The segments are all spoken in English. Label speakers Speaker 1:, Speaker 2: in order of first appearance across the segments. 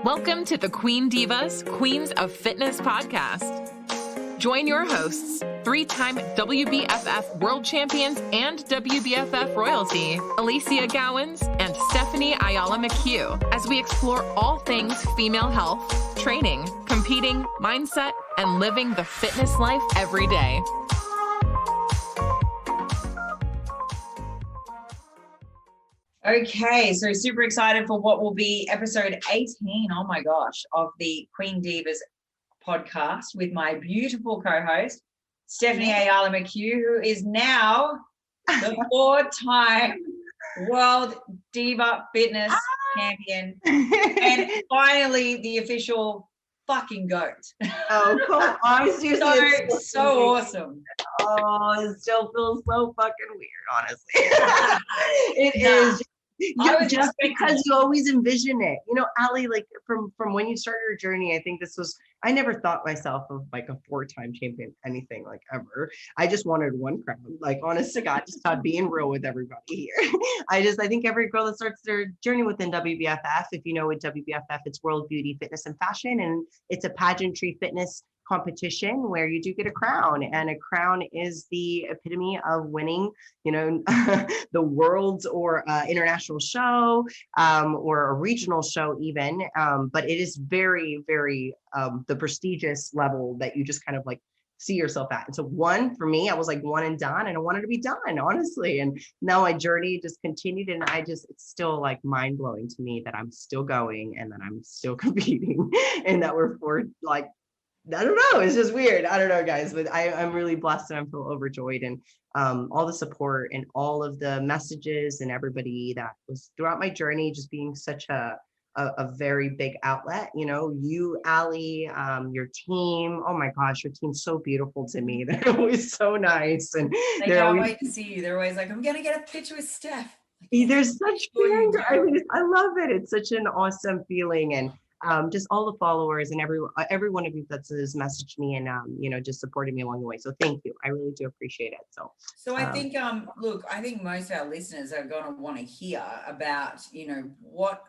Speaker 1: Welcome to the Queen Divas, Queens of Fitness podcast. Join your hosts, three-time WBFF World Champions and WBFF royalty, Alicia Gowans and Stephanie Ayala McHugh, as we explore all things female health, training, competing, mindset, and living the fitness life every day.
Speaker 2: Okay, so super excited for what will be episode 18, oh my gosh, of the Queen Divas podcast with my beautiful co-host, Stephanie Ayala McHugh, who is now the 4-time World Diva Fitness Champion and finally the official fucking GOAT.
Speaker 3: Oh, cool. Honestly,
Speaker 2: so awesome.
Speaker 3: Oh, it still feels so fucking weird, honestly. It is. Just because you always envision it. You know, Ali, like from when you started your journey, I think I never thought myself of like a 4-time champion, anything like ever. I just wanted one crown. Like, honest to God, just not being real with everybody here. I think every girl that starts their journey within WBFF, if you know what WBFF, it's World Beauty, Fitness, and Fashion. And it's a pageantry fitness competition where you do get a crown, and a crown is the epitome of winning, you know, the world's or international show or a regional show even, but it is very, very the prestigious level that you just kind of like see yourself at. And so one, for me, I was like one and done, and I wanted to be done, honestly. And now my journey just continued, and it's still like mind blowing to me that I'm still going and that I'm still competing and that we're like, I don't know. It's just weird. I don't know, guys, but I'm really blessed and I feel overjoyed. And all the support and all of the messages and everybody that was throughout my journey, just being such a very big outlet. You know, you, Ali, your team. Oh my gosh, your team's so beautiful to me. They're always so nice. And
Speaker 2: they can't wait to see you. They're always like, I'm going to get a picture with Steph.
Speaker 3: There's such feeling. I love it. It's such an awesome feeling. And just all the followers and every one of you that's messaged me and you know, just supporting me along the way. So thank you. I really do appreciate it. So
Speaker 2: I think look, I think most of our listeners are going to want to hear about, you know, what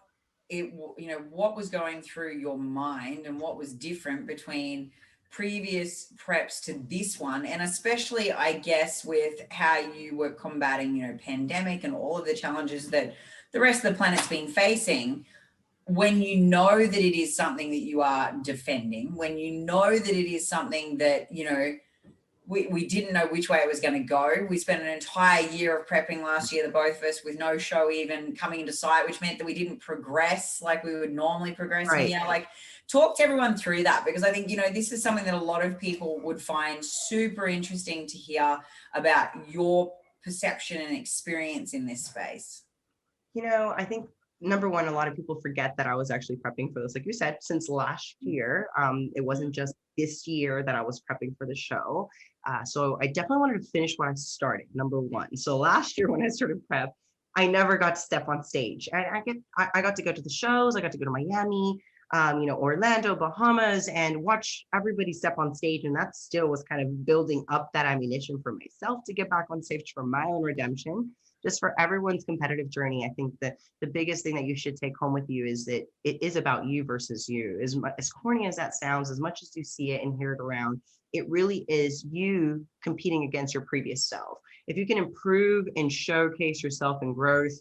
Speaker 2: was going through your mind and what was different between previous preps to this one, and especially I guess with how you were combating, you know, pandemic and all of the challenges that the rest of the planet's been facing. When you know that it is something that you are defending, when you know that it is something that, you know, we didn't know which way it was going to go. We spent an entire year of prepping last year, the both of us, with no show even coming into sight, which meant that we didn't progress like we would normally progress.
Speaker 3: Right.
Speaker 2: Yeah, like talk to everyone through that, because I think, you know, this is something that a lot of people would find super interesting to hear about your perception and experience in this space.
Speaker 3: You know, I think number one, a lot of people forget that I was actually prepping for this, like you said, since last year. It wasn't just this year that I was prepping for the show. So I definitely wanted to finish what I started, number one. So last year when I started prep, I never got to step on stage. I got to go to the shows. I got to go to Miami, you know, Orlando, Bahamas, and watch everybody step on stage. And that still was kind of building up that ammunition for myself to get back on stage for my own redemption. Just for everyone's competitive journey, I think that the biggest thing that you should take home with you is that it is about you versus you. As corny as that sounds, as much as you see it and hear it around, it really is you competing against your previous self. If you can improve and showcase yourself in growth,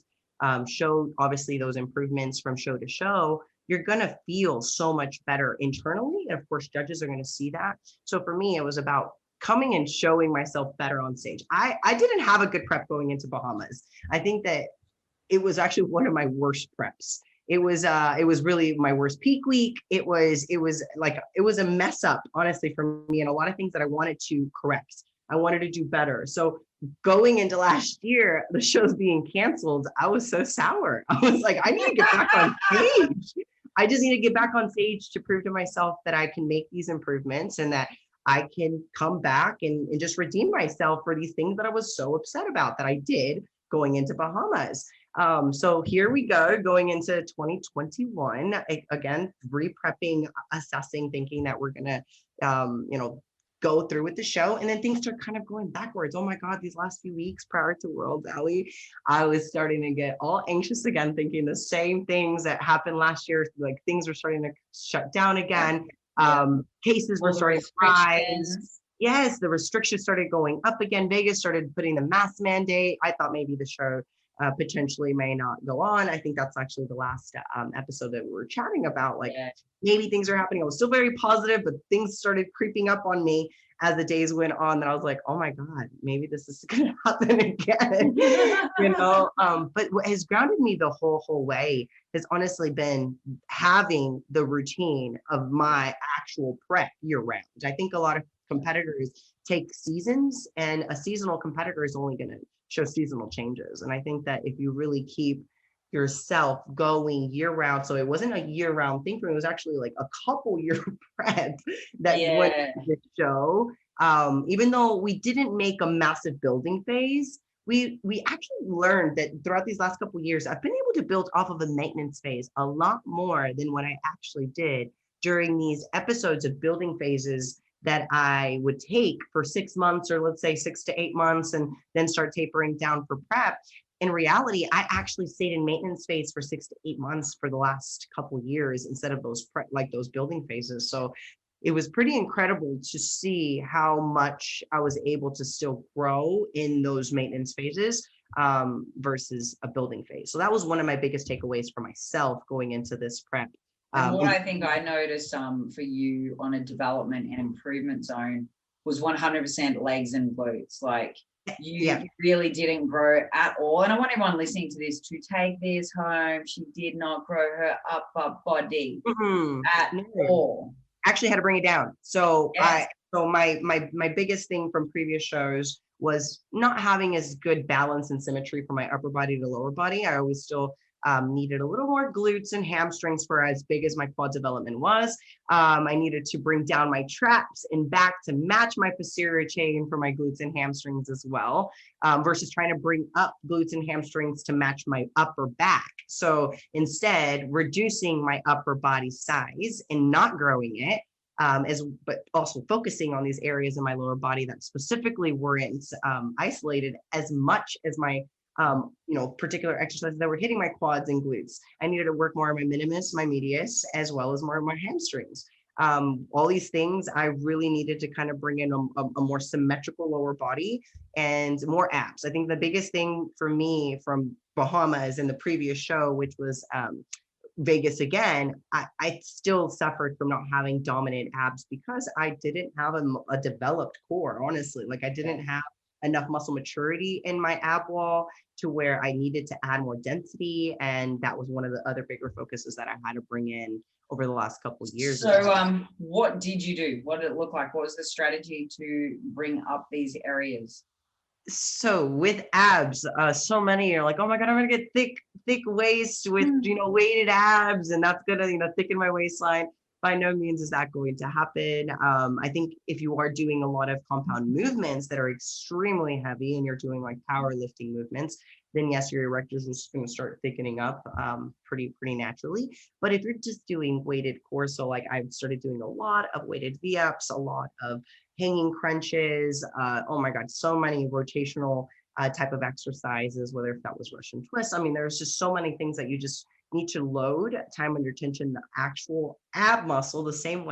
Speaker 3: show obviously those improvements from show to show, you're going to feel so much better internally. And of course, judges are going to see that. So for me, it was about coming and showing myself better on stage. I didn't have a good prep going into Bahamas. I think that it was actually one of my worst preps. It was really my worst peak week. It was a mess up, honestly, for me, and a lot of things that I wanted to correct. I wanted to do better. So going into last year, the shows being canceled, I was so sour. I was like, I need to get back on stage. I just need to get back on stage to prove to myself that I can make these improvements and that I can come back and just redeem myself for these things that I was so upset about that I did going into Bahamas. So here we go, going into 2021, again, re-prepping, assessing, thinking that we're gonna, you know, go through with the show. And then things start kind of going backwards. Oh my God, these last few weeks prior to World Alley, I was starting to get all anxious again, thinking the same things that happened last year. Like things were starting to shut down again. Cases were starting to rise. Yes, the restrictions started going up again. Vegas started putting the mask mandate. I thought maybe the show potentially may not go on. I think that's actually the last episode that we were chatting about. Like maybe things are happening. I was still very positive, but things started creeping up on me as the days went on. That I was like, oh my God, maybe this is going to happen again. But what has grounded me the whole way has honestly been having the routine of my actual prep year round. I think a lot of competitors take seasons, and a seasonal competitor is only going to show seasonal changes. And I think that if you really keep yourself going year round, so it wasn't a year round thing for me, it was actually like a couple year prep that went to the show. Even though we didn't make a massive building phase, we actually learned that throughout these last couple of years, I've been able to build off of a maintenance phase a lot more than what I actually did during these episodes of building phases that I would take for 6 months, or let's say 6 to 8 months, and then start tapering down for prep. In reality, I actually stayed in maintenance phase for 6 to 8 months for the last couple of years instead of those those building phases. So it was pretty incredible to see how much I was able to still grow in those maintenance phases versus a building phase. So that was one of my biggest takeaways for myself going into this prep.
Speaker 2: And what I think I noticed for you on a development and improvement zone was 100% legs and glutes. Like you really didn't grow at all. And I want everyone listening to this to take this home. She did not grow her upper body at all.
Speaker 3: Actually had to bring it down. So my biggest thing from previous shows was not having as good balance and symmetry from my upper body to lower body. I always still needed a little more glutes and hamstrings for as big as my quad development was. I needed to bring down my traps and back to match my posterior chain for my glutes and hamstrings as well, versus trying to bring up glutes and hamstrings to match my upper back. So instead, reducing my upper body size and not growing it, but also focusing on these areas in my lower body that specifically weren't isolated as much as my particular exercises that were hitting my quads and glutes. I needed to work more on my minimus, my medius, as well as more of my hamstrings. All these things, I really needed to kind of bring in a more symmetrical lower body and more abs. I think the biggest thing for me from Bahamas in the previous show, which was Vegas again, I still suffered from not having dominant abs because I didn't have a developed core, honestly. Like I didn't have enough muscle maturity in my ab wall to where I needed to add more density. And that was one of the other bigger focuses that I had to bring in over the last couple of years.
Speaker 2: So what did you do? What did it look like? What was the strategy to bring up these areas?
Speaker 3: So with abs, so many are like, oh my God, I'm gonna get thick waist with weighted abs, and that's gonna thicken my waistline. By no means is that going to happen. I think if you are doing a lot of compound movements that are extremely heavy and you're doing like powerlifting movements, then yes, your erectors is going to start thickening up pretty naturally. But if you're just doing weighted core, so like I've started doing a lot of weighted V-ups, a lot of hanging crunches. Oh my God, so many rotational type of exercises, whether if that was Russian twists. I mean, there's just so many things that you just need to load time under tension, the actual ab muscle, the same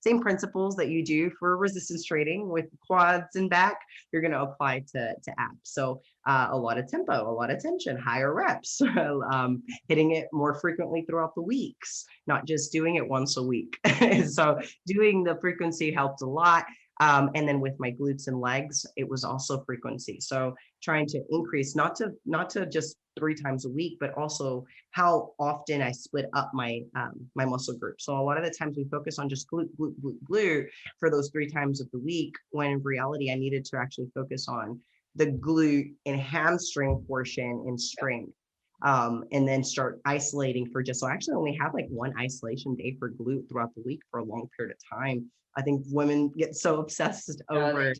Speaker 3: same principles that you do for resistance training with quads and back, you're going to apply to abs. So a lot of tempo, a lot of tension, higher reps, hitting it more frequently throughout the weeks, not just doing it once a week. So doing the frequency helped a lot. And then with my glutes and legs, it was also frequency. So trying to increase, not to just 3 times a week, but also how often I split up my my muscle group. So a lot of the times we focus on just glute for those 3 times of the week, when in reality, I needed to actually focus on the glute and hamstring portion and strength. And then start isolating for so I actually only have like 1 isolation day for glute throughout the week for a long period of time. I think women get so obsessed over,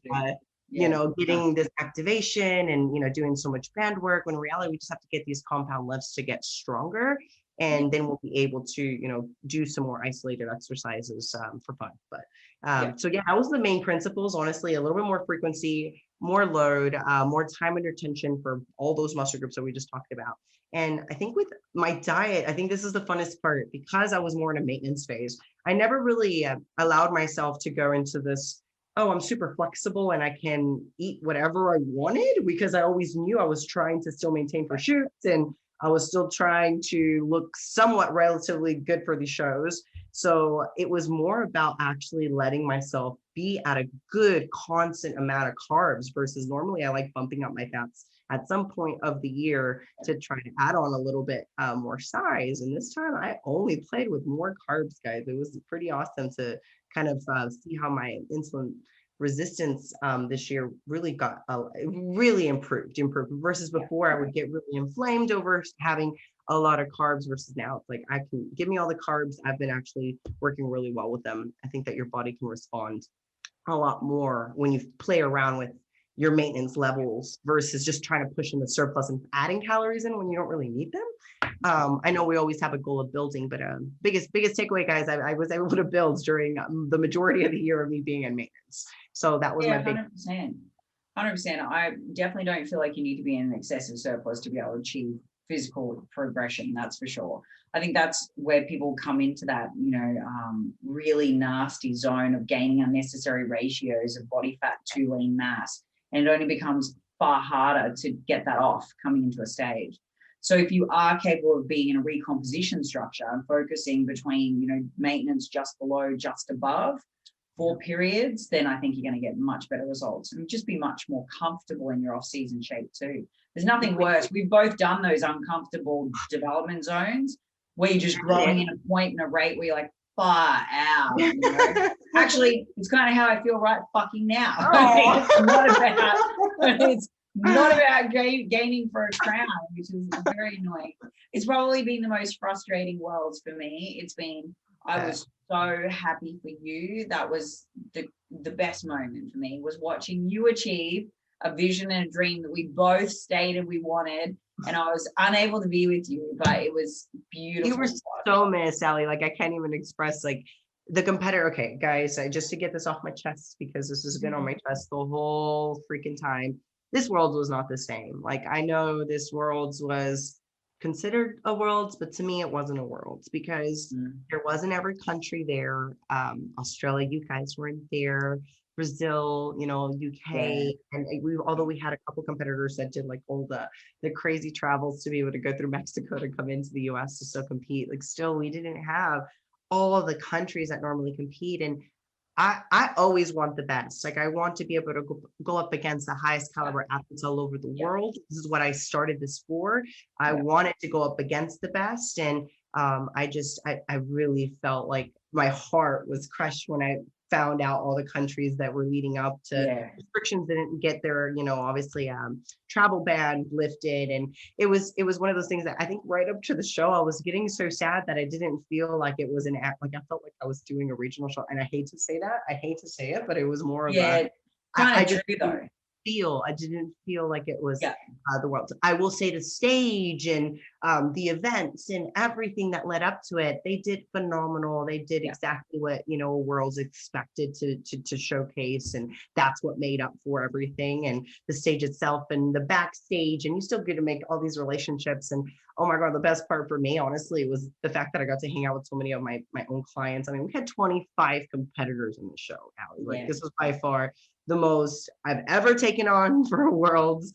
Speaker 3: getting this activation and, doing so much band work, when in reality, we just have to get these compound lifts to get stronger. And then we'll be able to, do some more isolated exercises for fun. But so yeah, that was the main principles. Honestly, a little bit more frequency, more load, more time under tension for all those muscle groups that we just talked about. And I think with my diet, I think this is the funnest part, because I was more in a maintenance phase. I never really allowed myself to go into this, oh, I'm super flexible and I can eat whatever I wanted, because I always knew I was trying to still maintain for shoots, and I was still trying to look somewhat relatively good for the shows. So it was more about actually letting myself be at a good constant amount of carbs, versus normally I like bumping up my fats at some point of the year to try to add on a little bit more size. And this time I only played with more carbs, guys. It was pretty awesome to kind of see how my insulin resistance this year really got really improved versus before. I would get really inflamed over having a lot of carbs, versus now it's like, I can give me all the carbs. I've been actually working really well with them. I think that your body can respond a lot more when you play around with your maintenance levels versus just trying to push in the surplus and adding calories in when you don't really need them. I know we always have a goal of building, but biggest takeaway, guys, I was able to build during the majority of the year of me being in maintenance. So that was my big
Speaker 2: 100%. I definitely don't feel like you need to be in an excessive surplus to be able to achieve physical progression. That's for sure. I think that's where people come into that, really nasty zone of gaining unnecessary ratios of body fat to lean mass. And it only becomes far harder to get that off coming into a stage. So if you are capable of being in a recomposition structure and focusing between, maintenance just below, just above for periods, then I think you're going to get much better results and just be much more comfortable in your off-season shape too. There's nothing worse. We've both done those uncomfortable development zones where you're just growing in a point and a rate where you're like, far out. Actually, it's kind of how I feel right fucking now. It's not about gaining for a crown, which is very annoying. It's probably been the most frustrating worlds for me. I was so happy for you. That was the best moment for me, was watching you achieve a vision and a dream that we both stated we wanted. And I was unable to be with you, but it was beautiful.
Speaker 3: You were so missed, Sally. Like, I can't even express like the competitor. Okay, guys, just to get this off my chest, because this has been on my chest the whole freaking time. This world was not the same. Like, I know this world's was considered a world, but to me it wasn't a world, because there wasn't every country there. Australia, you guys weren't there. Brazil, UK, and although we had a couple competitors that did like all the crazy travels to be able to go through Mexico to come into the US to still compete, like still we didn't have all of the countries that normally compete. And I always want the best. Like, I want to be able to go up against the highest caliber athletes all over the world. This is what I started this for. I wanted to go up against the best. And I really felt like my heart was crushed when I found out all the countries that were leading up to restrictions didn't get their, obviously travel ban lifted. And it was one of those things that I think right up to the show, I was getting so sad that I didn't feel like it was an act. Like, I felt like I was doing a regional show. And I hate to say that. I hate to say it, but it was more of I didn't feel like it was the world. I will say the stage and the events and everything that led up to it, they did phenomenal. They did exactly what, a world's expected to showcase. And that's what made up for everything. And the stage itself and the backstage, and you still get to make all these relationships. And oh my God, the best part for me, honestly, was the fact that I got to hang out with so many of my own clients. I mean, we had 25 competitors in the show, Allie. Like, this was by far the most I've ever taken on for Worlds,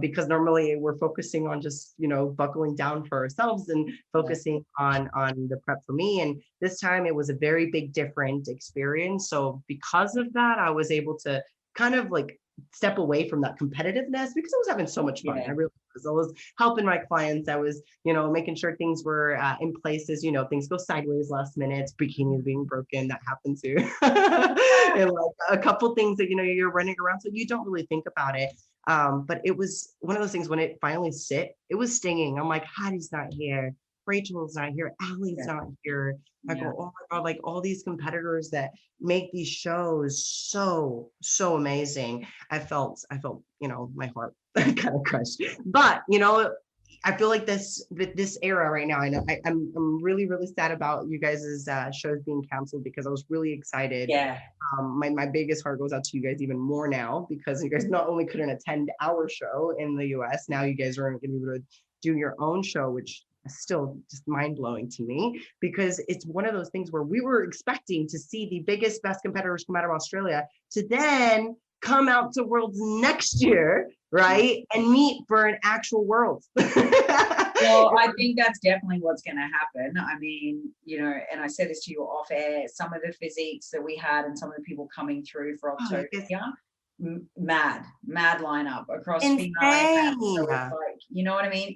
Speaker 3: because normally we're focusing on just, buckling down for ourselves and focusing on the prep for me. And this time it was a very big, different experience. So because of that, I was able to kind of like step away from that competitiveness, because I was having so much fun. I really was. I was helping my clients. I was, making sure things were in places, things go sideways last minute, bikinis being broken, that happened too. And like a couple things that, you're running around, so you don't really think about it. But it was one of those things when it finally it was stinging. I'm like, Hattie's not here. Rachel's not here. Allie's not here. I go, oh my God, like all these competitors that make these shows so amazing. I felt, my heart kind of crushed. But, I feel like this era right now, I know I'm really, really sad about you guys' shows being canceled because I was really excited.
Speaker 2: Yeah.
Speaker 3: My biggest heart goes out to you guys even more now because you guys not only couldn't attend our show in the US, now you guys aren't going to be able to do your own show, which is still just mind blowing to me because it's one of those things where we were expecting to see the biggest, best competitors come out of Australia to then come out to Worlds next year, right? And meet for an actual Worlds.
Speaker 2: Well, I think that's definitely what's going to happen. I mean, and I said this to you off air, some of the physiques that we had and some of the people coming through for October, mad lineup across female and so it's like, you know what I mean?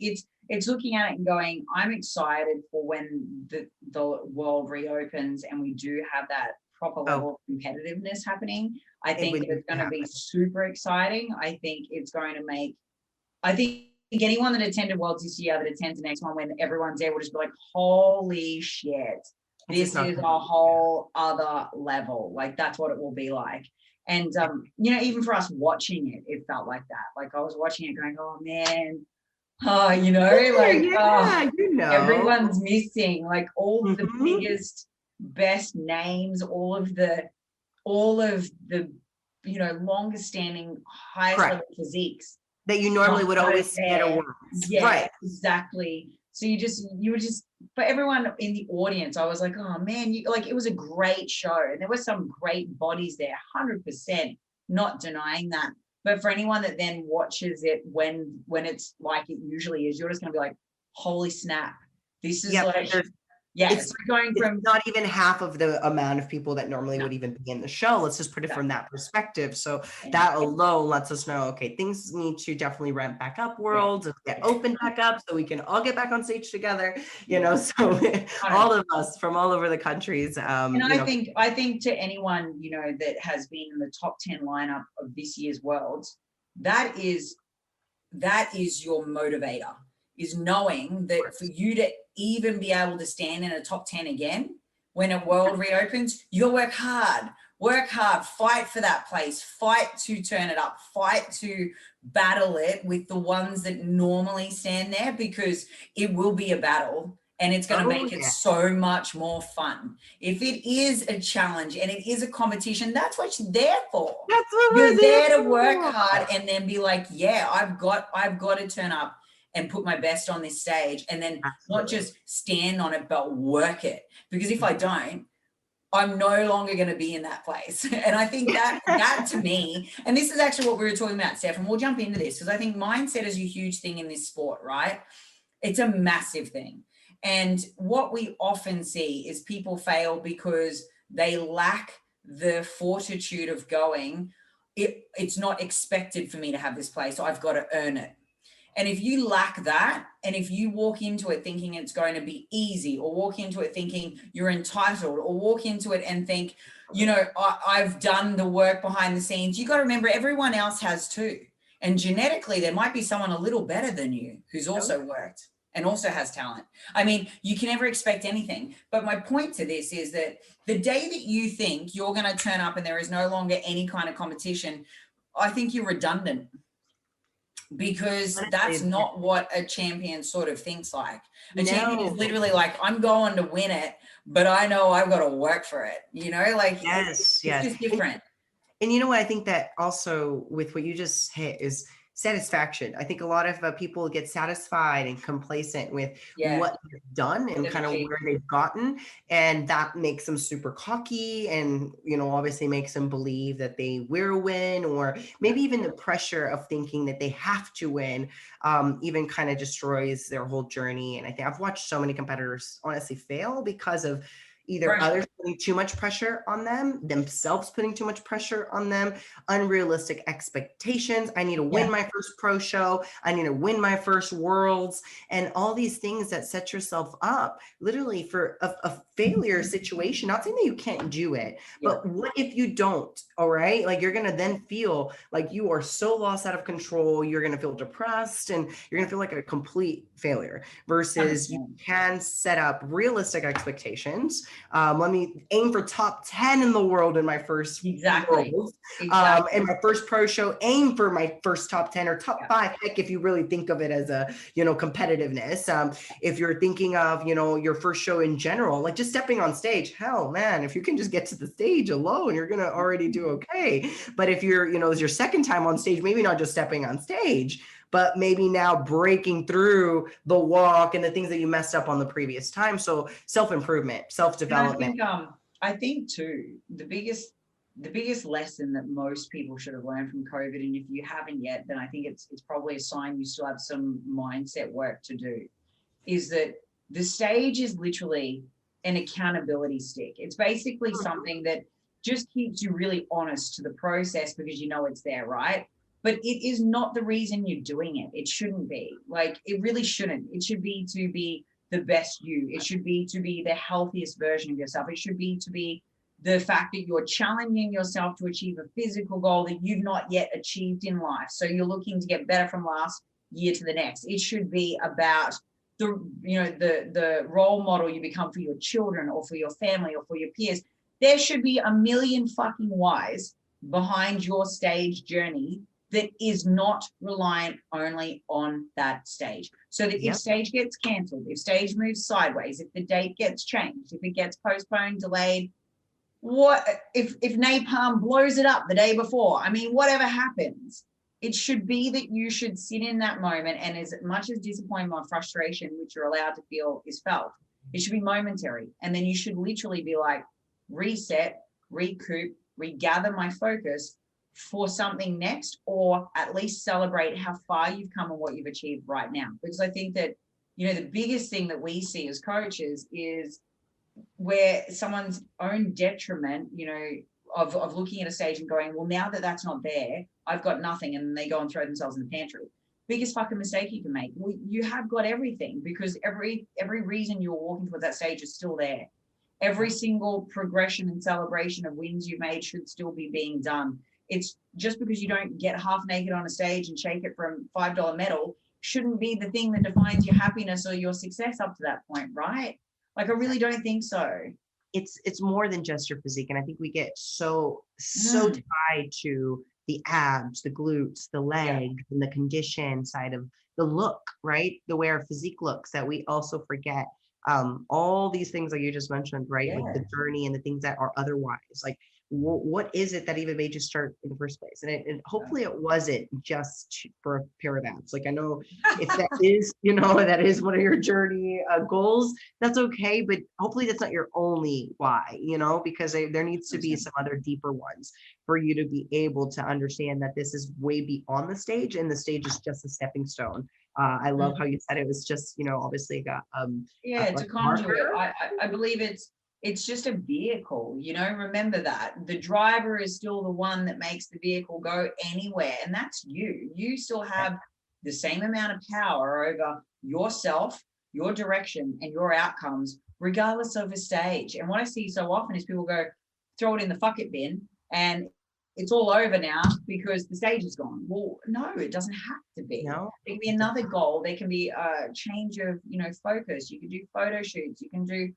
Speaker 2: It's looking at it and going, I'm excited for when the world reopens and we do have that proper level of competitiveness happening. I think it's going to be super exciting. I think it's going to make, anyone that attended Worlds this year that attends the next one when everyone's there will just be like, holy shit, this is a whole other level. Like that's what it will be like. And, even for us watching it, it felt like that. Like I was watching it going, oh man, everyone's missing like all the biggest, best names, all of the longest standing, highest level physiques
Speaker 3: that you normally would always see at a Worlds.
Speaker 2: Yeah,
Speaker 3: right.
Speaker 2: Exactly. So you were just, for everyone in the audience, I was like, oh man, it was a great show. And there were some great bodies there, 100%, not denying that. But for anyone that then watches it when it's like it usually is, you're just going to be like, holy snap. This is it's going from
Speaker 3: not even half of the amount of people that normally would even be in the show. Let's just put it from that perspective. So that alone lets us know, okay, things need to definitely ramp back up, Worlds, and get open back up so we can all get back on stage together, so all of us from all over the countries.
Speaker 2: And I think to anyone, that has been in the top 10 lineup of this year's Worlds, that is your motivator, is knowing that for you to even be able to stand in a top 10 again, when a world reopens, you'll work hard, fight for that place, fight to turn it up, fight to battle it with the ones that normally stand there, because it will be a battle and it's going to make it so much more fun. If it is a challenge and it is a competition, that's what you're there for.
Speaker 3: That's what
Speaker 2: you're there to work hard and then be like, yeah, I've got to turn up and put my best on this stage, and then not just stand on it, but work it. Because if I don't, I'm no longer going to be in that place. And I think that to me, and this is actually what we were talking about, Steph, and we'll jump into this because I think mindset is a huge thing in this sport, right? It's a massive thing. And what we often see is people fail because they lack the fortitude of going, it's not expected for me to have this place, so I've got to earn it. And if you lack that, and if you walk into it thinking it's going to be easy, or walk into it thinking you're entitled, or walk into it and think, I've done the work behind the scenes, you got to remember everyone else has too. And genetically, there might be someone a little better than you who's also worked and also has talent. I mean, you can never expect anything. But my point to this is that the day that you think you're going to turn up and there is no longer any kind of competition, I think you're redundant. Because that's not what a champion sort of thinks like. A champion is literally like, I'm going to win it, but I know I've got to work for it. It's just different.
Speaker 3: And you know what? I think that also with what you just hit is satisfaction. I think a lot of people get satisfied and complacent with what they've done and kind of where they've gotten. And that makes them super cocky and, obviously makes them believe that they will win, or maybe even the pressure of thinking that they have to win, even kind of destroys their whole journey. And I think I've watched so many competitors honestly fail because of either others putting too much pressure on them, themselves putting too much pressure on them, unrealistic expectations. I need to win my first pro show. I need to win my first Worlds, and all these things that set yourself up literally for a failure situation. Not saying that you can't do it, but what if you don't? All right. Like, you're going to then feel like you are so lost out of control. You're going to feel depressed and you're going to feel like a complete failure versus you can set up realistic expectations. Let me aim for top 10 in the world in my first
Speaker 2: Exactly.
Speaker 3: world.
Speaker 2: Exactly.
Speaker 3: And my first pro show, aim for my first top 10 or top 5. Heck, if you really think of it as a, competitiveness. If you're thinking of, your first show in general, like just stepping on stage, hell, man, if you can just get to the stage alone, you're going to already do okay. But if you're, it's your second time on stage, maybe not just stepping on stage, but maybe now breaking through the walk and the things that you messed up on the previous time. So self-improvement, self-development.
Speaker 2: I think too, the biggest lesson that most people should have learned from COVID, and if you haven't yet, then I think it's probably a sign you still have some mindset work to do, is that the stage is literally an accountability stick. It's basically something that just keeps you really honest to the process because you know it's there, right? But it is not the reason you're doing it. It shouldn't be. Like, it really shouldn't. It should be to be the best you. It should be to be the healthiest version of yourself. It should be to be the fact that you're challenging yourself to achieve a physical goal that you've not yet achieved in life. So you're looking to get better from last year to the next. It should be about the role model you become for your children or for your family or for your peers. There should be a million fucking whys behind your stage journey that is not reliant only on that stage. So that if stage gets cancelled, if stage moves sideways, if the date gets changed, if it gets postponed, delayed, what if napalm blows it up the day before? I mean, whatever happens, it should be that you should sit in that moment, and as much as disappointment or frustration, which you're allowed to feel, is felt, it should be momentary. And then you should literally be like, reset, recoup, regather my focus for something next, or at least celebrate how far you've come and what you've achieved right now. Because I think that, the biggest thing that we see as coaches is where someone's own detriment, of looking at a stage and going, well, now that that's not there, I've got nothing. And they go and throw themselves in the pantry. Biggest fucking mistake you can make. Well, you have got everything, because every reason you're walking towards that stage is still there. Every single progression and celebration of wins you've made should still be being done. It's just because you don't get half naked on a stage and shake it from $5 medal shouldn't be the thing that defines your happiness or your success up to that point, right? Like, I really don't think so.
Speaker 3: It's more than just your physique. And I think we get so tied to the abs, the glutes, the legs, and the condition side of the look, right? The way our physique looks, that we also forget all these things like you just mentioned, right? Like the journey and the things that are otherwise. Like, what is it that even made you start in the first place? And hopefully it wasn't just for a pair of abs. Like, I know if that is, that is one of your journey goals, that's okay. But hopefully that's not your only why, because there needs to be some other deeper ones for you to be able to understand that this is way beyond the stage, and the stage is just a stepping stone. I love how you said it was just, obviously got
Speaker 2: it's a conduit. I believe it's just a vehicle, remember that the driver is still the one that makes the vehicle go anywhere. And that's you still have the same amount of power over yourself, your direction, and your outcomes, regardless of a stage. And what I see so often is people go, throw it in the fuck it bin, and it's all over now because the stage is gone. Well, no, it doesn't have to be.
Speaker 3: No.
Speaker 2: It can be another goal. There can be a change of, focus. You can do photo shoots. You can do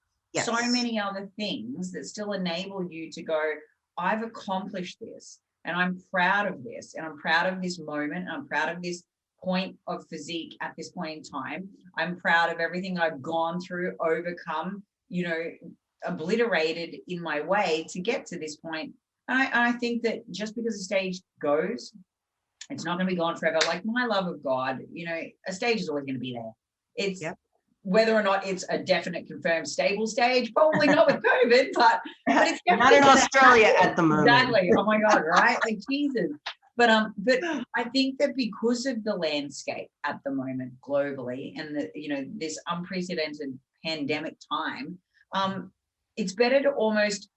Speaker 2: so many other things that still enable you to go, I've accomplished this, and I'm proud of this, and I'm proud of this moment. I'm proud of this point of physique at this point in time. I'm proud of everything I've gone through, overcome, obliterated in my way to get to this point. And I think that just because a stage goes, it's not going to be gone forever. Like, my love of God, a stage is always going to be there. It's whether or not it's a definite confirmed stable stage, probably not with COVID, but it's
Speaker 3: not in Australia at the moment.
Speaker 2: Exactly. Oh my God, right? Like, Jesus. But I think that because of the landscape at the moment globally, and this unprecedented pandemic time, it's better to almost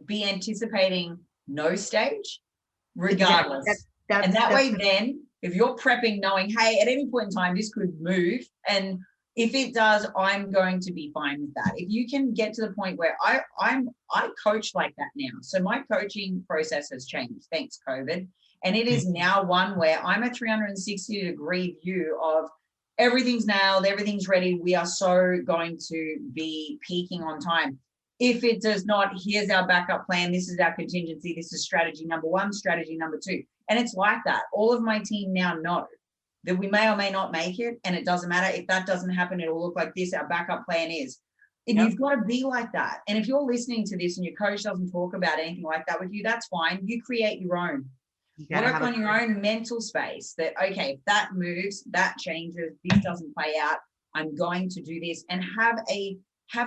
Speaker 2: be anticipating no stage, regardless. And that way, then, if you're prepping, knowing, hey, at any point in time, this could move, and if it does, I'm going to be fine with that. If you can get to the point where I coach like that now. So my coaching process has changed, thanks COVID. And it is now one where I'm a 360-degree view of everything's nailed, everything's ready. We are so going to be peaking on time. If it does not, here's our backup plan. This is our contingency. This is strategy number one, strategy number two. And it's like that. All of my team now know that we may or may not make it. And it doesn't matter. If that doesn't happen, it'll look like this. Our backup plan is. And you've got to be like that. And if you're listening to this and your coach doesn't talk about anything like that with you, that's fine. You create your own. Work on your own mental space that, okay, if that moves, that changes, this doesn't play out, I'm going to do this, and have a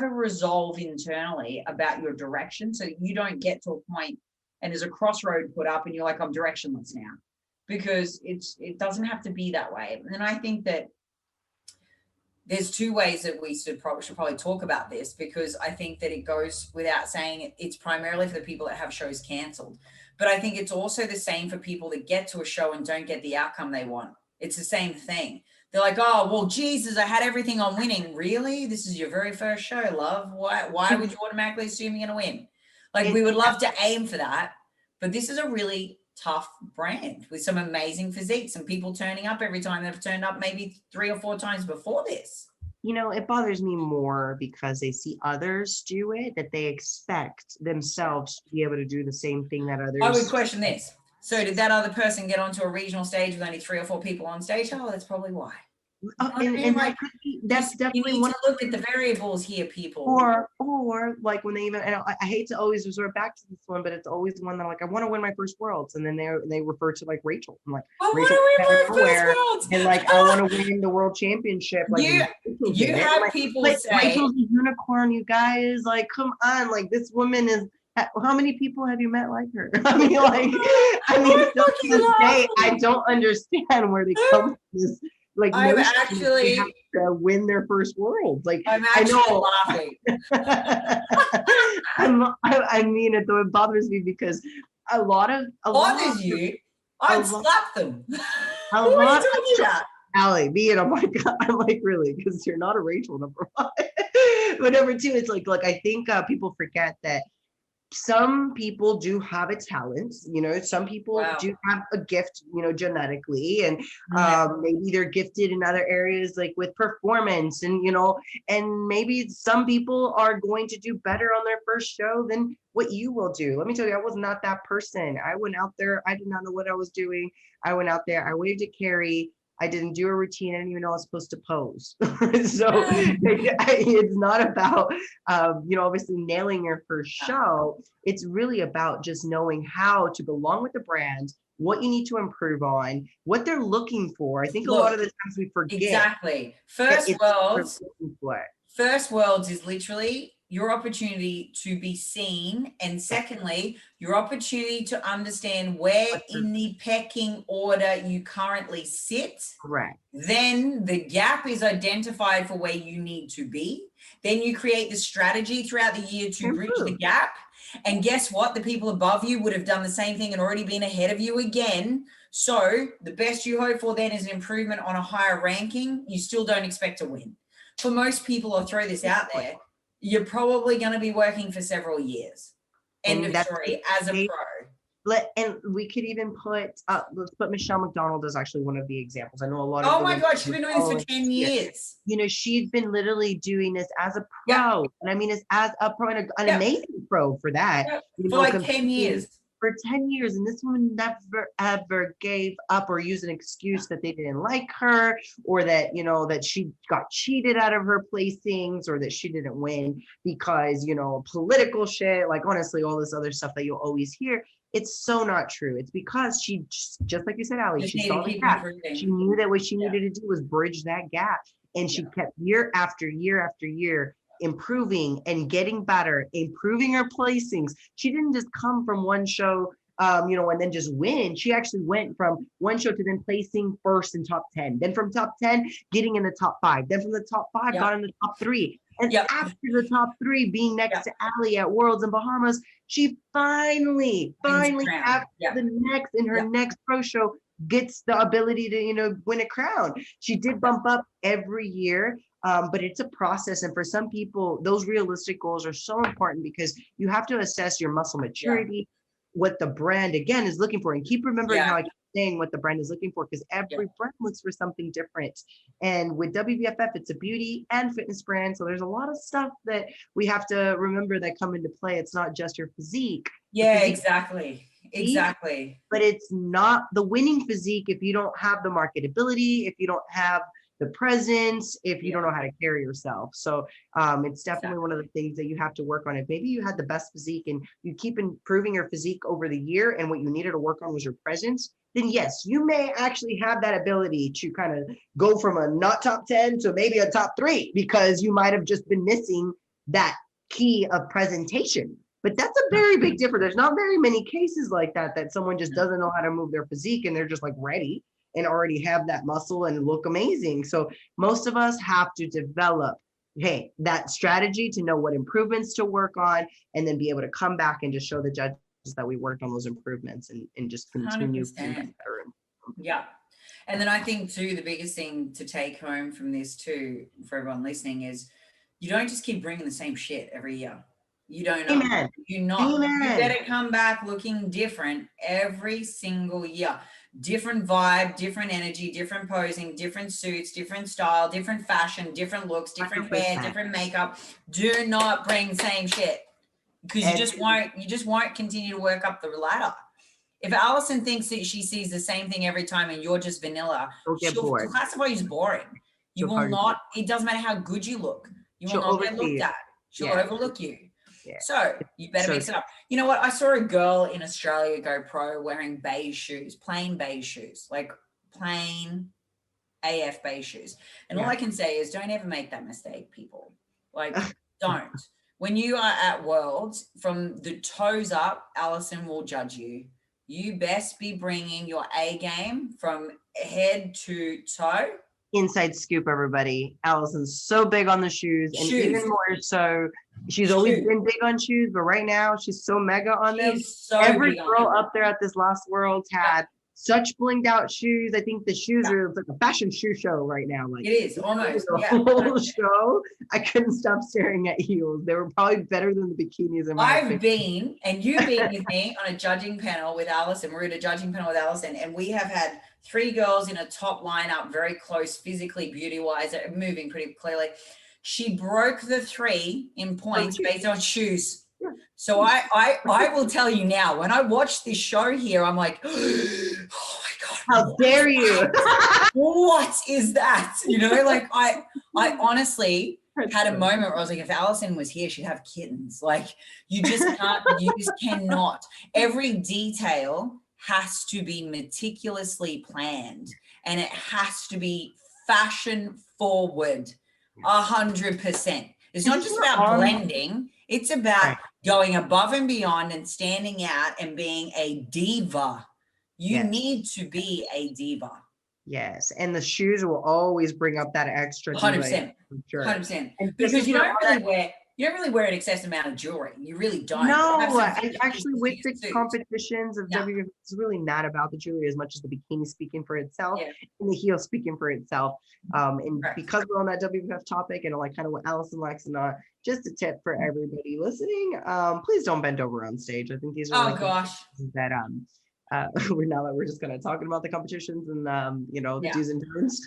Speaker 2: resolve internally about your direction so that you don't get to a point and there's a crossroad put up and you're like, I'm directionless now, because it doesn't have to be that way. And I think that there's two ways that we should probably talk about this, because I think that it goes without saying it's primarily for the people that have shows canceled. But I think it's also the same for people that get to a show and don't get the outcome they want. It's the same thing. They're like, oh, well, Jesus, I had everything on winning. Really? This is your very first show, love. Why would you automatically assume you're going to win? Like, we would love to aim for that. But this is a really tough brand with some amazing physiques and people turning up every time. They've turned up maybe 3 or 4 times before this.
Speaker 3: You know, it bothers me more because they see others do it, that they expect themselves to be able to do the same thing that others.
Speaker 2: I would question this. So did that other person get onto a regional stage with only 3 or 4 people on stage? Oh, that's probably why.
Speaker 3: That's definitely
Speaker 2: you need to look at the variables here, people.
Speaker 3: Or like when they even, and I hate to always resort back to this one, but it's always one that I'm like, I want to win my first worlds, and then they refer to like Rachel. I'm like, Rachel, and like I want to win the world championship. Like
Speaker 2: you have like, people say
Speaker 3: Rachel's a unicorn, you guys. Like, come on, like this woman is. How many people have you met like her? I mean, still to this day, I don't understand where they come from this. Like,
Speaker 2: I'm actually
Speaker 3: have to win their first world. Like,
Speaker 2: I'm actually laughing.
Speaker 3: I mean, it bothers me because a lot of
Speaker 2: you. I'd slap them.
Speaker 3: What are you talking about? Allie, me and I'm like, really? Because you're not a Rachel, number one. But number two, it's like, look, I think people forget that some people do have a talent, you know, some people do have a gift, you know, genetically, and maybe they're gifted in other areas, like with performance, and, you know, and maybe some people are going to do better on their first show than what you will do. Let me tell you, I was not that person. I went out there, I did not know what I was doing. I went out there, I waved at Carrie. I didn't do a routine. I didn't even know I was supposed to pose. So it's not about, you know, obviously nailing your first show. It's really about just knowing how to belong with the brand, what you need to improve on, what they're looking for. I think a lot of the times we forget.
Speaker 2: Exactly. First Worlds is literally your opportunity to be seen, and secondly, your opportunity to understand where in the pecking order you currently sit.
Speaker 3: Correct.
Speaker 2: Then the gap is identified for where you need to be. Then you create the strategy throughout the year to bridge the gap. And guess what? The people above you would have done the same thing and already been ahead of you again. So the best you hope for then is an improvement on a higher ranking. You still don't expect to win. For most people, I'll throw this out there, you're probably going to be working for several years. End of story, as a pro.
Speaker 3: And we could even put, let's put Michelle McDonald as actually one of the examples. I know a lot of.
Speaker 2: Oh my God, she's been doing this for 10 years.
Speaker 3: You know, she's been literally doing this as a pro. And I mean, it's as a pro and an amazing pro for that.
Speaker 2: For like 10 years.
Speaker 3: For 10 years. And this woman never, ever gave up or used an excuse that they didn't like her, or that, you know, that she got cheated out of her placings, or that she didn't win because, you know, political shit, like honestly, all this other stuff that you'll always hear. It's so not true. It's because she, just like you said, Allie, she saw the gap. She knew that what she needed to do was bridge that gap. And she kept year after year after year improving and getting better, improving her placings. She didn't just come from one show, you know, and then just win. She actually went from one show to then placing first in top 10, then from top 10, getting in the top 5, then from the top 5, got in the top 3. And after the top 3, being next to Allie at Worlds in Bahamas, she finally after the next, in her next pro show, gets the ability to, you know, win a crown. She did bump up every year. But it's a process. And for some people, those realistic goals are so important because you have to assess your muscle maturity, what the brand, again, is looking for. And keep remembering how I keep saying what the brand is looking for, because every brand looks for something different. And with WBFF, it's a beauty and fitness brand. So there's a lot of stuff that we have to remember that come into play. It's not just your physique.
Speaker 2: Yeah,
Speaker 3: physique,
Speaker 2: exactly.
Speaker 3: but it's not the winning physique if you don't have the marketability, if you don't have the presence, if you don't know how to carry yourself. So it's definitely one of the things that you have to work on. If maybe you had the best physique and you keep improving your physique over the year, and what you needed to work on was your presence, then yes, you may actually have that ability to kind of go from a not top 10 to maybe a top 3, because you might have just been missing that key of presentation. But that's a very big difference. There's not very many cases like that someone just doesn't know how to move their physique and they're just like ready and already have that muscle and look amazing. So most of us have to develop, that strategy to know what improvements to work on, and then be able to come back and just show the judges that we worked on those improvements, and just continue being better.
Speaker 2: Yeah. And then I think too, the biggest thing to take home from this too, for everyone listening, is you don't just keep bringing the same shit every year. You don't know.
Speaker 3: Amen.
Speaker 2: You better come back looking different every single year. Different vibe, different energy, different posing, different suits, different style, different fashion, different looks, different 100%. Hair, different makeup. Do not bring the same shit, because you just won't continue to work up the ladder. If Allison thinks that she sees the same thing every time and you're just vanilla, she'll classify you as boring. You will not, it doesn't matter how good you look. You will not get looked at. She'll overlook you. Yeah. So you better mix it up. You know what? I saw a girl in Australia go pro wearing beige shoes, plain beige shoes, like plain AF beige shoes. And all I can say is, don't ever make that mistake, people. Like, don't. When you are at Worlds, from the toes up, Allison will judge you. You best be bringing your A game from head to toe.
Speaker 3: Inside scoop, everybody. Allison's so big on the shoes, and even more so, she's always been big on shoes, but right now she's so mega on them. So every girl up there at this last Worlds had such blinged out shoes. I think the shoes are like a fashion shoe show right now. Like,
Speaker 2: it is almost
Speaker 3: the whole show. I couldn't stop staring at heels. They were probably better than the bikinis in my opinion.
Speaker 2: You've been with me on a judging panel with Allison. We're at a judging panel with Allison, and we have had 3 girls in a top lineup, very close physically, beauty-wise, moving pretty clearly. She broke the 3 in points based on shoes. So I will tell you now, when I watch this show here, I'm like, oh my God.
Speaker 3: How dare you?
Speaker 2: What is that? You know, like I honestly had a moment where I was like, if Allison was here, she'd have kittens. Like, you just can't, you just cannot. Every detail has to be meticulously planned, and it has to be fashion forward 100%. It's not just about blending. It's about going above and beyond and standing out and being a diva. You need to be a diva.
Speaker 3: Yes. And the shoes will always bring up that extra.
Speaker 2: 100%. 100%. Because you don't really wear an excessive amount of jewelry. You really don't.
Speaker 3: No, actually with the competitions of WBFF, it's really not about the jewelry as much as the bikini speaking for itself and the heel speaking for itself. And because we're on that WBFF topic and like kind of what Allison likes and not, just a tip for everybody listening, please don't bend over on stage. I think these are that we're just kind of talking about the competitions and the do's and don'ts.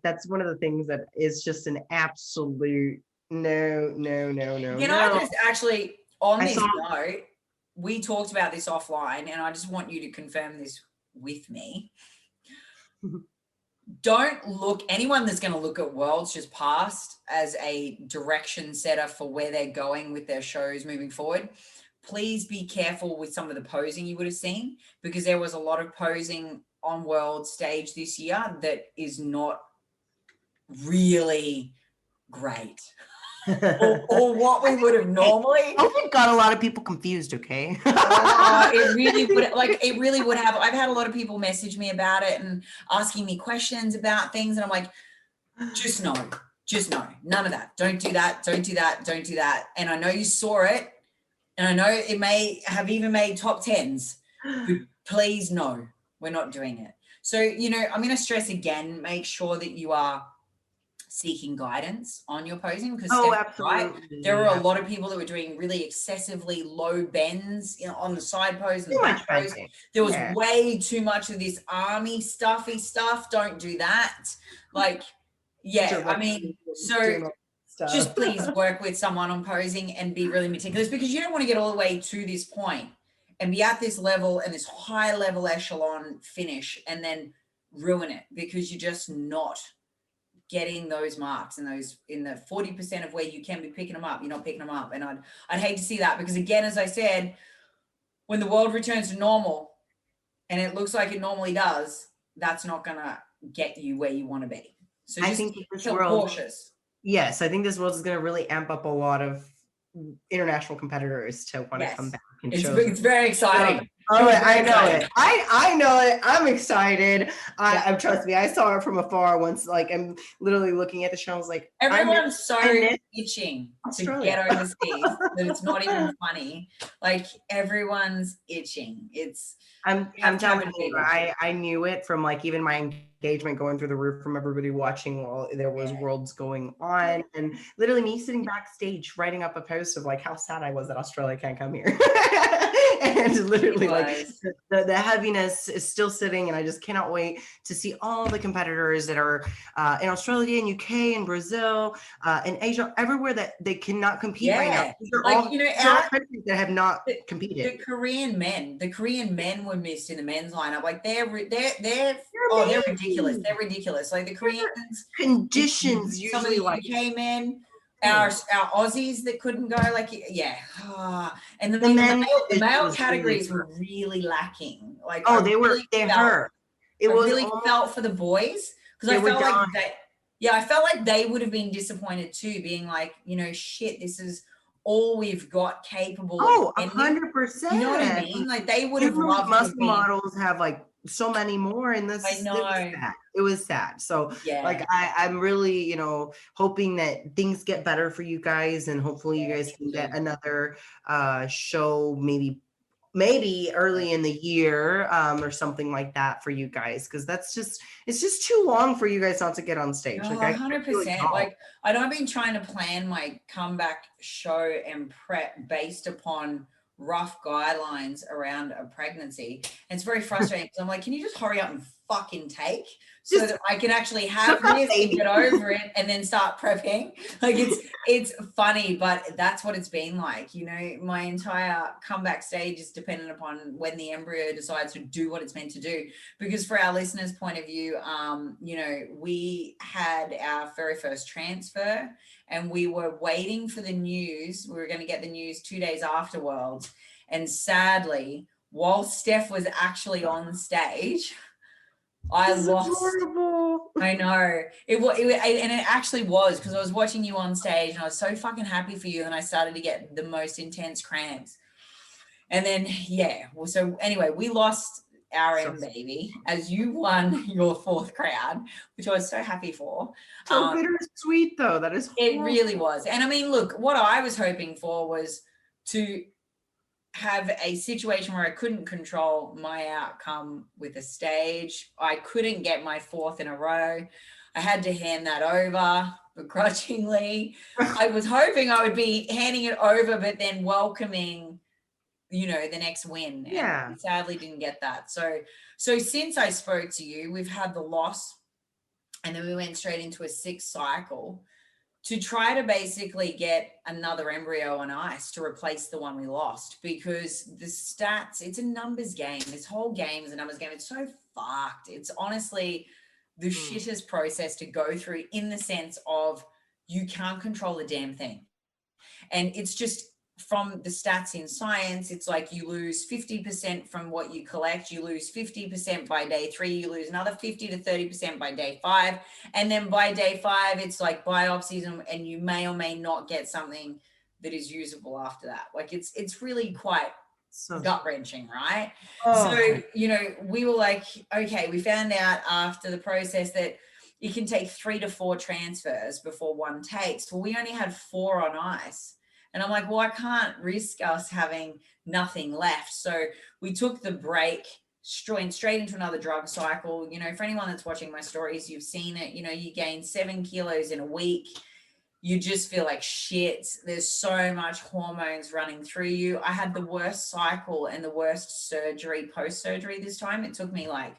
Speaker 3: That's one of the things that is just an absolute no.
Speaker 2: I just actually, on this note, we talked about this offline, and I just want you to confirm this with me. Don't look, anyone that's going to look at Worlds just past as a direction setter for where they're going with their shows moving forward. Please be careful with some of the posing you would have seen, because there was a lot of posing on World stage this year that is not really great. or what we would have normally.
Speaker 3: COVID got a lot of people confused, okay?
Speaker 2: It really would have. I've had a lot of people message me about it and asking me questions about things, and I'm like, just no, none of that. Don't do that. And I know you saw it, and I know it may have even made top 10s, but please no, we're not doing it. So, I'm going to stress again, make sure that you are seeking guidance on your posing, because
Speaker 3: Oh,
Speaker 2: Steph was right.
Speaker 3: absolutely.
Speaker 2: There were a lot of people that were doing really excessively low bends, you know, on the side pose and the
Speaker 3: Too much
Speaker 2: back pose.
Speaker 3: bending.
Speaker 2: There was
Speaker 3: Yeah.
Speaker 2: way too much of this army stuffy stuff. Don't do that. Like, yeah, I mean, so just please work with someone on posing and be really meticulous, because you don't want to get all the way to this point and be at this level and this high level echelon finish and then ruin it because you're just not getting those marks and those in the 40% of where you can be picking them up. You're not picking them up. And I'd hate to see that, because again, as I said, when the world returns to normal and it looks like it normally does, that's not going to get you where you want to be. So just
Speaker 3: think this
Speaker 2: feel
Speaker 3: world,
Speaker 2: cautious.
Speaker 3: Yes, I think this world is going to really amp up a lot of international competitors to want to come back and show.
Speaker 2: It's very exciting.
Speaker 3: Oh, I know it. I know it. I'm excited. Trust me, I saw it from afar once. Like, I'm literally looking at the show. I was like,
Speaker 2: everyone's so itching to get overseas that it's not even funny. Like, everyone's itching. I'm
Speaker 3: telling you, I knew it from like even my engagement going through the roof from everybody watching while there was worlds going on, and literally me sitting backstage writing up a post of like how sad I was that Australia can't come here. And literally like the heaviness is still sitting, and I just cannot wait to see all the competitors that are in Australia and UK and Brazil and Asia, everywhere that they cannot compete right now. These are all, countries that have not competed.
Speaker 2: The Korean men were missed in the men's lineup. Like they're ridiculous. They're ridiculous. Like the Koreans,
Speaker 3: conditions
Speaker 2: some of the UK men. Our Aussies that couldn't go, like, and the male categories were really lacking. Like,
Speaker 3: they hurt.
Speaker 2: It was really felt for the boys, because I felt like I felt like they would have been disappointed too, being like, you know, shit, this is all we've got capable.
Speaker 3: 100%.
Speaker 2: You know what I mean? Like they would have loved
Speaker 3: muscle models have like so many more, and this
Speaker 2: I know
Speaker 3: it was sad. So like I'm really, you know, hoping that things get better for you guys, and hopefully you guys can get another show maybe early in the year or something like that for you guys, because it's just too long for you guys not to get on stage.
Speaker 2: No,
Speaker 3: like
Speaker 2: 100%. Like I've been trying to plan my comeback show and prep based upon rough guidelines around a pregnancy. And it's very frustrating because I'm like, can you just hurry up and fucking take so that I can actually have this and get over it and then start prepping? Like it's funny, but that's what it's been like. You know, my entire comeback stage is dependent upon when the embryo decides to do what it's meant to do. Because for our listeners' point of view, you know, we had our very first transfer and we were waiting for the news. We were going to get the news 2 days after Worlds. And sadly, while Steph was actually on stage, I lost. Horrible. I know and it actually was, because I was watching you on stage and I was so fucking happy for you, and I started to get the most intense cramps. And then so anyway, we lost our baby as you won your fourth crown, which I was so happy for.
Speaker 3: So bittersweet though. That is horrible.
Speaker 2: It really was. And I mean, look, what I was hoping for was to have a situation where I couldn't control my outcome with a stage. I couldn't get my fourth in a row. I had to hand that over begrudgingly. I was hoping I would be handing it over, but then welcoming, you know, the next win. And we sadly didn't get that. So since I spoke to you, we've had the loss, and then we went straight into a 6th cycle to try to basically get another embryo on ice to replace the one we lost, because the stats, it's a numbers game. This whole game is a numbers game. It's so fucked. It's honestly the shittest process to go through, in the sense of you can't control a damn thing. And it's just, from the stats in science, it's like you lose 50% from what you collect, you lose 50% by day 3, you lose another 50 to 30% by day 5. And then by day 5, it's like biopsies, and you may or may not get something that is usable after that. Like it's really quite gut wrenching, right? So, you know, we were like, okay, we found out after the process that it can take 3 to 4 transfers before one takes. Well, we only had 4 on ice. And I'm like, well, I can't risk us having nothing left. So we took the break straight into another drug cycle. You know, for anyone that's watching my stories, you've seen it. You know, you gain 7 kilos in a week. You just feel like shit. There's so much hormones running through you. I had the worst cycle and the worst surgery, post-surgery this time. It took me like,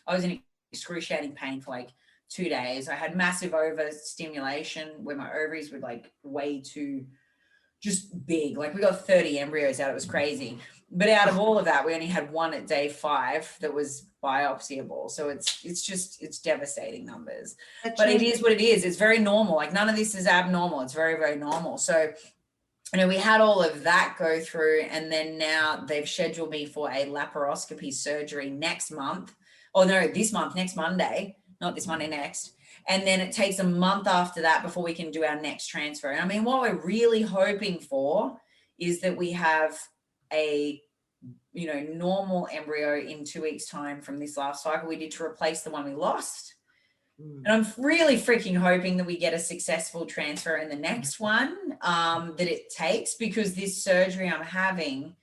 Speaker 2: I was in excruciating pain for like 2 days. I had massive overstimulation where my ovaries were like way too just big. Like we got 30 embryos out. It was crazy. But out of all of that, we only had one at day 5 that was biopsyable. So it's devastating numbers. But it is what it is. It's very normal. Like none of this is abnormal. It's very, very normal. So, you know, we had all of that go through, and then now they've scheduled me for a laparoscopy surgery next month. Oh no, this month, next Monday, not this Monday, next. And then it takes a month after that before we can do our next transfer. And I mean, what we're really hoping for is that we have a, you know, normal embryo in 2 weeks' time from this last cycle we did to replace the one we lost. And I'm really freaking hoping that we get a successful transfer in the next one that it takes, because this surgery I'm having,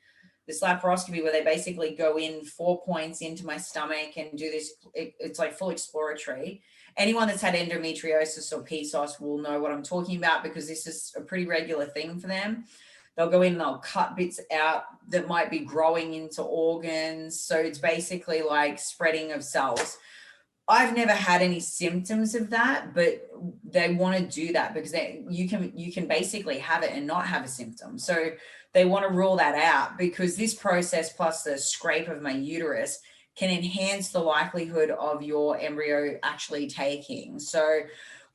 Speaker 2: this laparoscopy where they basically go in 4 points into my stomach and do this, it's like full exploratory. Anyone that's had endometriosis or PCOS will know what I'm talking about, because this is a pretty regular thing for them. They'll go in and they'll cut bits out that might be growing into organs. So it's basically like spreading of cells. I've never had any symptoms of that, but they want to do that because you can basically have it and not have a symptom. So they want to rule that out, because this process plus the scrape of my uterus can enhance the likelihood of your embryo actually taking. So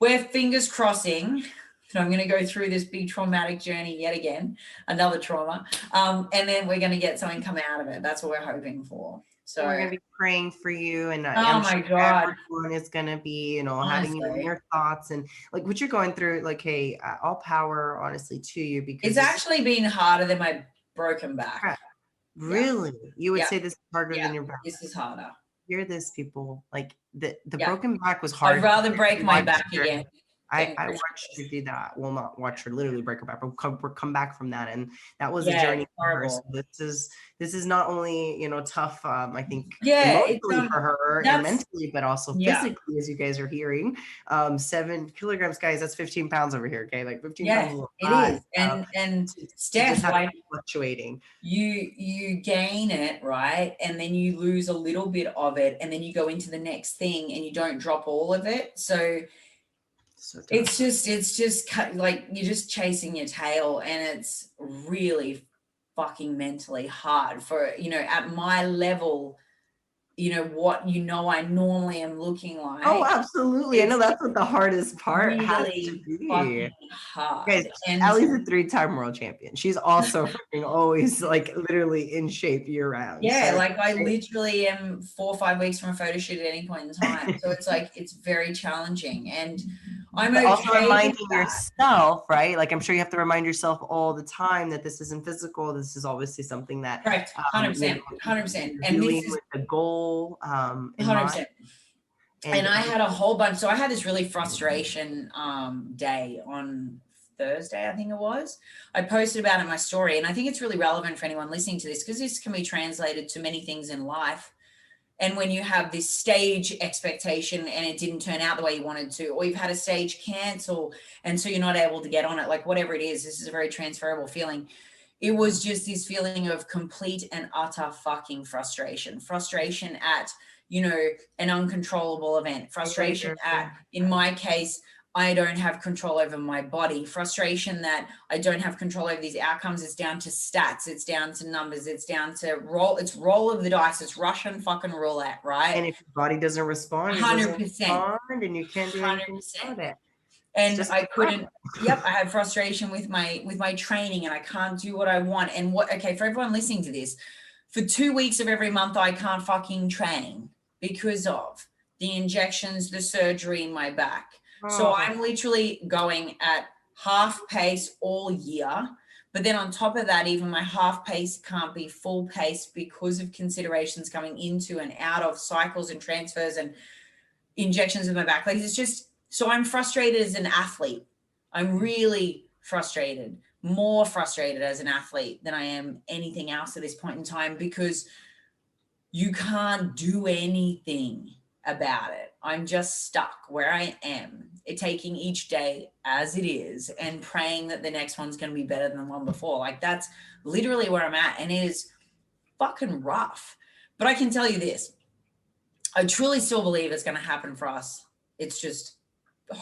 Speaker 2: we're fingers crossing. So I'm going to go through this big traumatic journey yet again, another trauma. And then we're going to get something come out of it. That's what we're hoping for. So
Speaker 3: we're going to be praying for you. And
Speaker 2: oh my God,
Speaker 3: everyone is going to be, you know,
Speaker 2: honestly,
Speaker 3: having you in your thoughts and like what you're going through, like, hey, all power, honestly, to you, because
Speaker 2: it's actually been harder than my broken back.
Speaker 3: Really?
Speaker 2: Yeah.
Speaker 3: You would say this is harder than your back?
Speaker 2: This is harder.
Speaker 3: Hear this, people. Like the broken back was hard.
Speaker 2: I'd rather break my back again.
Speaker 3: I watched her do that. Well, not watch her literally break her back, but come back from that, and that was a journey for her. So this is not only, you know, tough. I think emotionally for her and mentally, but also physically, as you guys are hearing. 7 kilograms, guys. That's 15 pounds over here. Okay, like 15 pounds.
Speaker 2: It is, and Steph, like
Speaker 3: fluctuating.
Speaker 2: You gain it, right, and then you lose a little bit of it, and then you go into the next thing, and you don't drop all of it. So it's just like you're just chasing your tail, and it's really fucking mentally hard for, you know, at my level, you know, what, you know, I normally am looking like.
Speaker 3: Oh, absolutely. I know that's what the hardest part
Speaker 2: really
Speaker 3: has to be.
Speaker 2: Fucking hard.
Speaker 3: Guys, Allie's a 3-time world champion. She's also freaking always like literally in shape year round.
Speaker 2: Yeah, so, like I literally am 4 or 5 weeks from a photo shoot at any point in time. So it's like, it's very challenging. And I'm okay
Speaker 3: also reminding yourself, right? Like I'm sure you have to remind yourself all the time that this isn't physical. This is obviously something that
Speaker 2: correct, 100%, 100%. And this is
Speaker 3: with the goal,
Speaker 2: 100%. And I had a whole bunch. So I had this really frustration day on Thursday, I think it was. I posted about it in my story, and I think it's really relevant for anyone listening to this, because this can be translated to many things in life. And when you have this stage expectation and it didn't turn out the way you wanted to, or you've had a stage cancel and so you're not able to get on it, like whatever it is, this is a very transferable feeling. It was just this feeling of complete and utter fucking frustration at, you know, an uncontrollable event, frustration at, in my case, I don't have control over my body, frustration that I don't have control over these outcomes. It's down to stats. It's down to numbers. It's down to roll of the dice. It's Russian fucking roulette, right?
Speaker 3: And if your body doesn't respond,
Speaker 2: 100%,
Speaker 3: and you can't do anything about it.
Speaker 2: And I couldn't, I had frustration with my training, and I can't do what I want. And for everyone listening to this, for 2 weeks of every month, I can't fucking train because of the injections, the surgery in my back. So I'm literally going at half pace all year. But then on top of that, even my half pace can't be full pace because of considerations coming into and out of cycles and transfers and injections in my back. Like it's just, so I'm frustrated as an athlete. I'm really frustrated, more frustrated as an athlete than I am anything else at this point in time, because you can't do anything about it. I'm just stuck where I am, taking each day as it is and praying that the next one's going to be better than the one before. Like, that's literally where I'm at. And it is fucking rough. But I can tell you this, I truly still believe it's going to happen for us. It's just,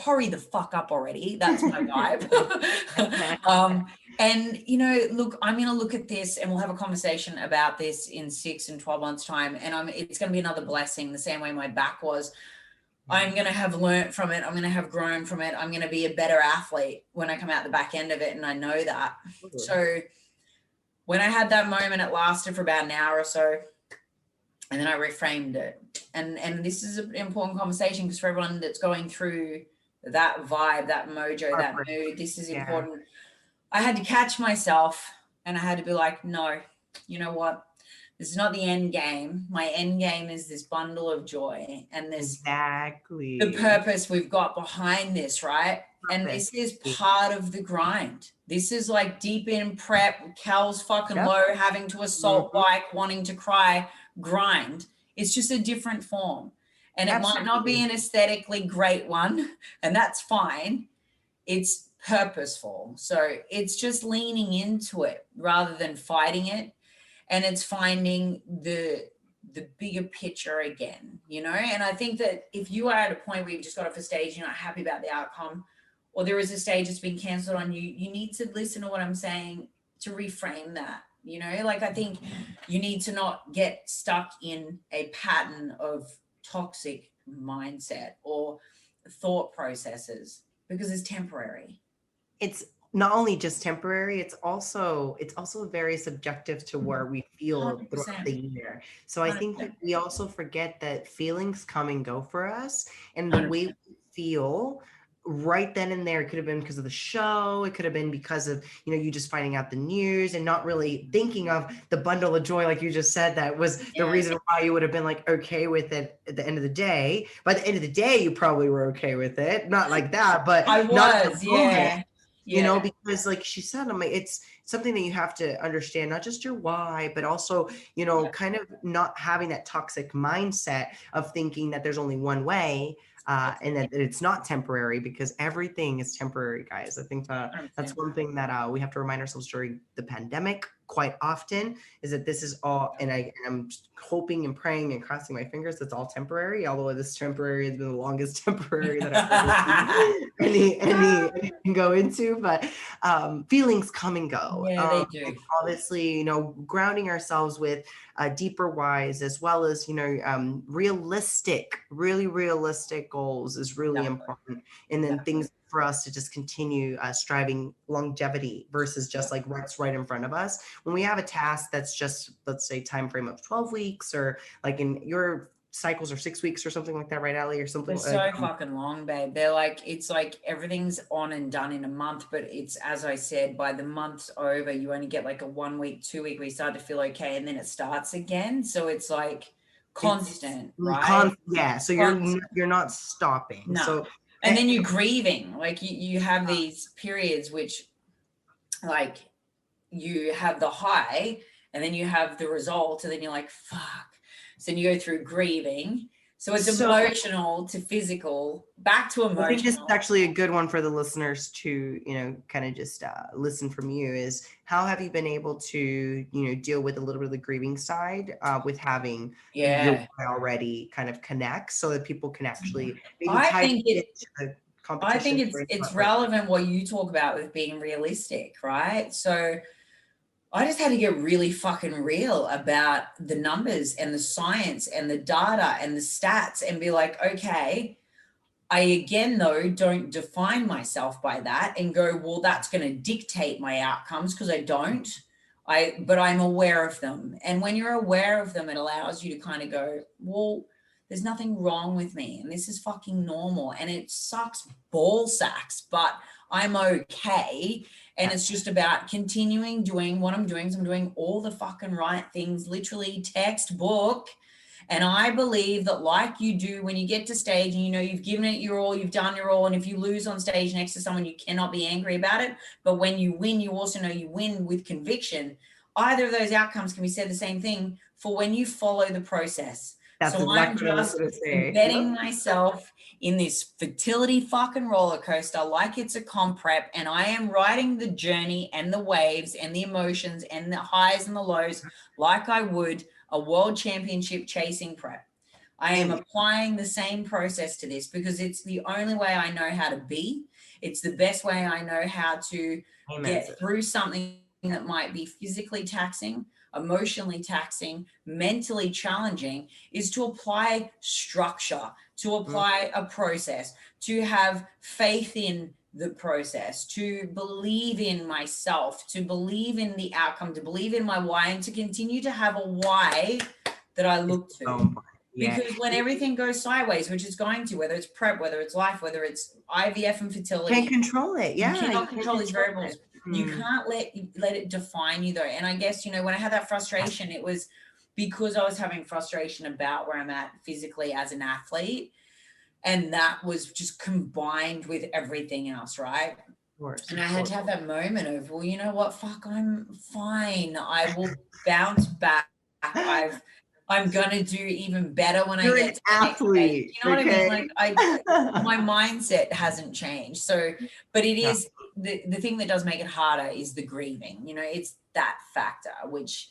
Speaker 2: hurry the fuck up already. That's my vibe. And, you know, look, I'm going to look at this and we'll have a conversation about this in 6 and 12 months time. And it's going to be another blessing, the same way my back was. I'm going to have learnt from it. I'm going to have grown from it. I'm going to be a better athlete when I come out the back end of it. And I know that. Mm-hmm. So when I had that moment, it lasted for about an hour or so. And then I reframed it. And this is an important conversation, because for everyone that's going through that vibe, that mojo, that mood, this is important. I had to catch myself and I had to be like, no, you know what? This is not the end game. My end game is this bundle of joy and this the purpose we've got behind this, right? And this is part of the grind. This is like deep in prep, Cal's fucking low, having to assault bike, wanting to cry, grind. It's just a different form. And it might not be an aesthetically great one, and that's fine. It's purposeful. So it's just leaning into it rather than fighting it. And it's finding the bigger picture again, you know? And I think that if you are at a point where you've just got off a stage, you're not happy about the outcome, or there is a stage that's been canceled on you, you need to listen to what I'm saying to reframe that, you know? Like, I think you need to not get stuck in a pattern of toxic mindset or thought processes, because it's temporary.
Speaker 3: It's not only just temporary, it's also very subjective to where we feel
Speaker 2: 100%.
Speaker 3: Throughout the year. So I think that we also forget that feelings come and go for us, and the 100%. Way we feel right then and there, it could have been because of the show, it could have been because of, you know, you just finding out the news and not really thinking of the bundle of joy, like you just said, that was the reason why you would have been like okay with it at the end of the day. By the end of the day, you probably were okay with it, not like that, but
Speaker 2: I was,
Speaker 3: you know, because like she said, it's something that you have to understand, not just your why, but also, you know, kind of not having that toxic mindset of thinking that there's only one way, and that it's not temporary, because everything is temporary, guys. I think that's one thing that we have to remind ourselves during the pandemic quite often, is that this is all, and I'm hoping and praying and crossing my fingers that's all temporary, although this temporary has been the longest temporary that I've ever seen any can go into, but feelings come and go.
Speaker 2: They do.
Speaker 3: Obviously, you know, grounding ourselves with deeper whys, as well as, you know, really realistic goals is really important. And then things for us to just continue striving longevity versus just like what's right in front of us. When we have a task that's just, let's say, time frame of 12 weeks, or like in your cycles are 6 weeks or something like that, right, Allie, or something?
Speaker 2: They're so fucking long, babe. They're like, it's like everything's on and done in a month, but it's, as I said, by the month's over, you only get like a 1 week, 2 week where you start to feel okay, and then it starts again. So it's like constant, right?
Speaker 3: So you're not stopping.
Speaker 2: No.
Speaker 3: So,
Speaker 2: and then you're grieving. Like you have these periods which, like, you have the high and then you have the result, and then you're like, fuck. So then you go through grieving. So it's emotional to physical, back to emotional. I think this is
Speaker 3: actually a good one for the listeners to, you know, kind of just listen from you, is how have you been able to, you know, deal with a little bit of the grieving side with having your already kind of connect, so that people can actually
Speaker 2: I think it's relevant what you talk about with being realistic, right? So I just had to get really fucking real about the numbers and the science and the data and the stats, and be like, okay, I again, though, don't define myself by that and go, well, that's going to dictate my outcomes, because I don't. But I'm aware of them. And when you're aware of them, it allows you to kind of go, well, there's nothing wrong with me, and this is fucking normal, and it sucks ball sacks, but I'm okay. And it's just about continuing doing what I'm doing. So I'm doing all the fucking right things, literally textbook. And I believe that, like you do when you get to stage and you know you've given it your all, you've done your all, and if you lose on stage next to someone, you cannot be angry about it. But when you win, you also know you win with conviction. either of those outcomes can be said the same thing for when you follow the process.
Speaker 3: That's
Speaker 2: so
Speaker 3: exactly
Speaker 2: I'm
Speaker 3: what I was
Speaker 2: just
Speaker 3: gonna say.
Speaker 2: embedding myself in this fertility fucking roller coaster like it's a comp prep, and I am riding the journey and the waves and the emotions and the highs and the lows like I would a world championship chasing prep. I am applying the same process to this because it's the only way I know how to be. It's the best way I know how to get through something that might be physically taxing, emotionally taxing, mentally challenging, is to apply structure, to apply a process, to have faith in the process, to believe in myself, to believe in the outcome, to believe in my why, and to continue to have a why that I look to. Because when everything goes sideways, which it's going to, whether it's prep, whether it's life, whether it's IVF and fertility,
Speaker 3: can't control it. Yeah,
Speaker 2: you cannot control these variables. You can't let it define you though. And I guess, when I had that frustration, it was because I was having frustration about where I'm at physically as an athlete. And that was just combined with everything else, right? And I had to have that moment of, well, you know what? Fuck, I'm fine. I will bounce back. I'm gonna do even better when I get to the next phase. You know what I mean? Like my mindset hasn't changed. So, but it is the thing that does make it harder is the grieving. It's that factor, which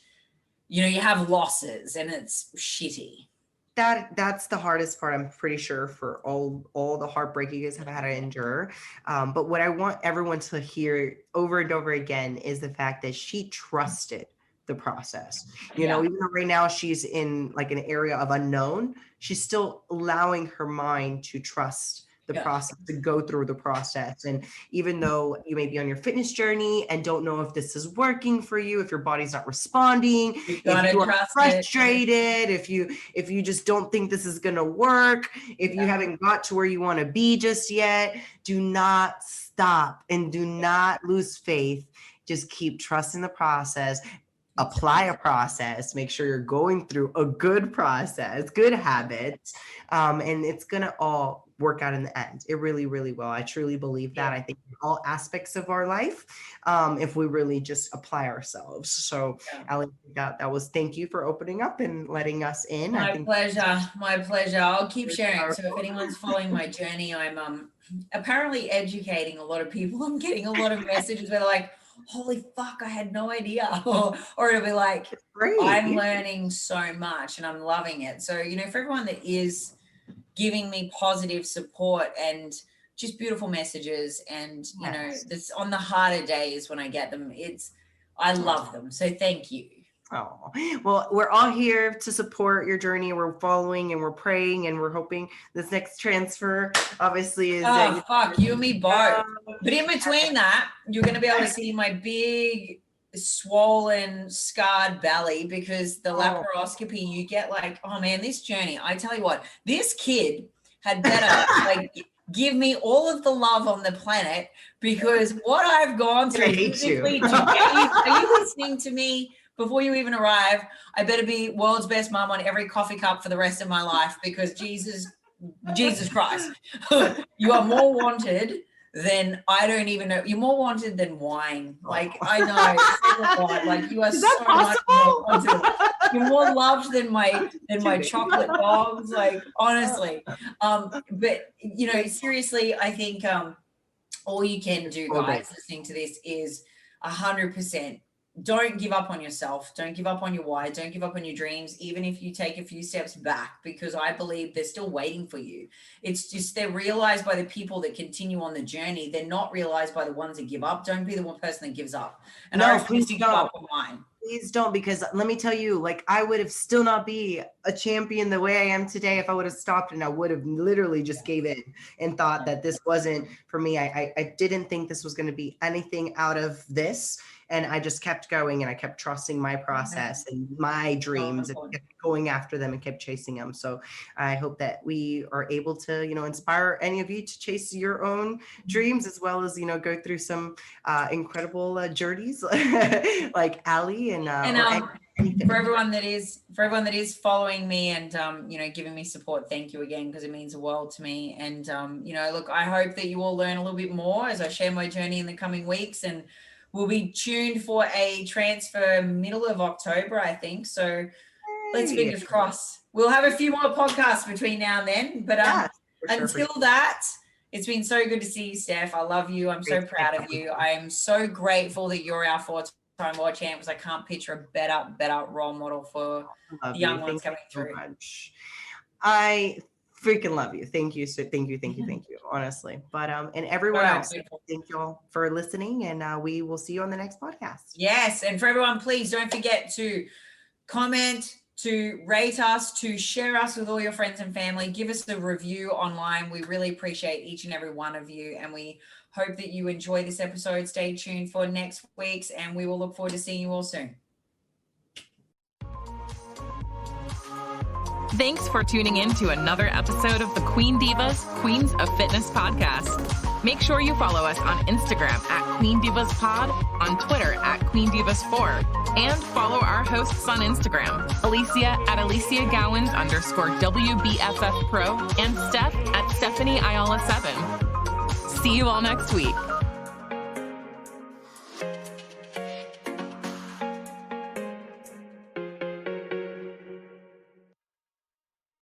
Speaker 2: you have losses and it's shitty.
Speaker 3: That's the hardest part, I'm pretty sure, for all the heartbreak you guys have had to endure. But what I want everyone to hear over and over again is the fact that she trusted the process. Even though right now she's in like an area of unknown, she's still allowing her mind to trust the process, to go through the process. And even though you may be on your fitness journey and don't know if this is working for you, if your body's not responding, if you are frustrated, if you just don't think this is going to work, if you haven't got to where you want to be just yet, do not stop and do not lose faith. Just keep trusting the process. Apply a process, make sure you're going through a good process, good habits, and it's going to all work out in the end. It really, really will. I truly believe that. I think in all aspects of our life, if we really just apply ourselves. So Ali, that was, thank you for opening up and letting us in.
Speaker 2: My pleasure. I'll keep sharing. So if anyone's following my journey, I'm apparently educating a lot of people. I'm getting a lot of messages where they're like, holy fuck, I had no idea. Or it'll be like, I'm learning so much and I'm loving it. So, for everyone that is giving me positive support and just beautiful messages and, that's on the harder days when I get them, I love them. So thank you.
Speaker 3: Oh, well, we're all here to support your journey. We're following and we're praying and we're hoping this next transfer obviously is.
Speaker 2: Oh, fuck, you and me both. But in between that, you're going to be able to see my big, swollen, scarred belly because the laparoscopy, you get like, oh man, this journey, I tell you what, this kid had better give me all of the love on the planet because what I've gone through physically to get you, are you listening to me? Before you even arrive, I better be world's best mom on every coffee cup for the rest of my life because Jesus Christ, you are more wanted than I don't even know. You're more wanted than wine. Like I know, like you are so much more wanted. You're more loved than my chocolate dogs. Like honestly, but seriously, I think all you can do, guys, listening to this is 100%. Don't give up on yourself. Don't give up on your why. Don't give up on your dreams, even if you take a few steps back, because I believe they're still waiting for you. It's just they're realized by the people that continue on the journey. They're not realized by the ones that give up. Don't be the one person that gives up. And I refuse to give up on mine.
Speaker 3: Please don't, because let me tell you, like I would have still not be a champion the way I am today if I would have stopped and I would have literally just gave in and thought that this wasn't for me. I didn't think this was going to be anything out of this. And I just kept going and I kept trusting my process and my dreams and kept going after them and kept chasing them. So I hope that we are able to, inspire any of you to chase your own dreams as well as, go through some incredible journeys like Ali and
Speaker 2: for everyone that is following me and giving me support, thank you again, because it means the world to me. And look, I hope that you all learn a little bit more as I share my journey in the coming weeks, and we'll be tuned for a transfer middle of October, I think. So let's fingers crossed. We'll have a few more podcasts between now and then. But until that, it's been so good to see you, Steph. I love you. I'm so proud of you. I am so grateful that you're our 4-time world champ, because I can't picture a better role model for the young ones coming through.
Speaker 3: I freaking love you. Thank you. So thank you, honestly. But and everyone else, thank you all for listening, and we will see you on the next podcast.
Speaker 2: Yes, and for everyone, please don't forget to comment, to rate us, to share us with all your friends and family. Give us a review online. We really appreciate each and every one of you, and we hope that you enjoy this episode. Stay tuned for next week's, and we will look forward to seeing you all soon.
Speaker 1: Thanks for tuning in to another episode of the Queen Divas, Queens of Fitness podcast. Make sure you follow us on Instagram at Queen Divas Pod, on Twitter at Queen Divas 4, and follow our hosts on Instagram, Alicia at Alicia Gowans _WBFF Pro, and Steph at Stephanie Ayala 7. See you all next week.